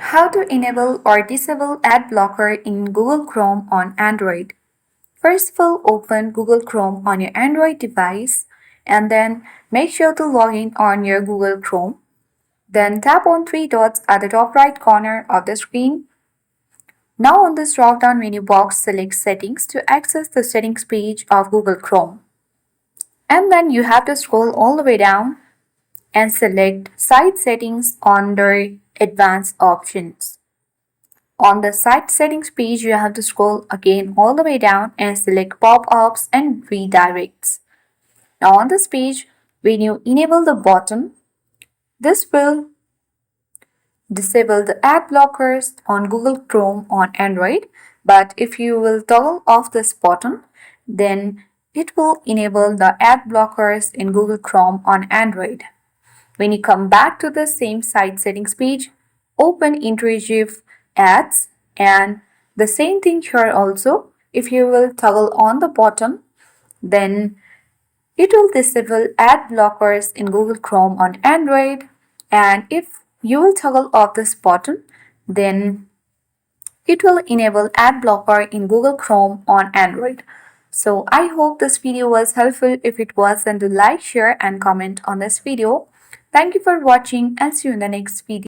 How to enable or disable ad blocker in Google Chrome on Android. First of all, open Google Chrome on your Android device and then make sure to log in on your Google Chrome. Then tap on three dots at the top right corner of the screen. Now on this drop down menu box, select Settings to access the settings page of Google Chrome. And then you have to scroll all the way down and select Site Settings under Advanced Options. On the site settings page, you have to scroll again all the way down and select pop-ups and redirects. Now on this page, when you enable the button, this will disable the ad blockers on Google Chrome on Android. But if you will toggle off this button, then it will enable the ad blockers in Google Chrome on Android. When you come back to the same site settings page, open Intrusive Ads, and the same thing here also. If you will toggle on the button, then it will disable ad blockers in Google Chrome on Android. And if you will toggle off this button, then it will enable ad blocker in Google Chrome on Android. So I hope this video was helpful. If it was, then do like, share and comment on this video. Thank you for watching and see you in the next video.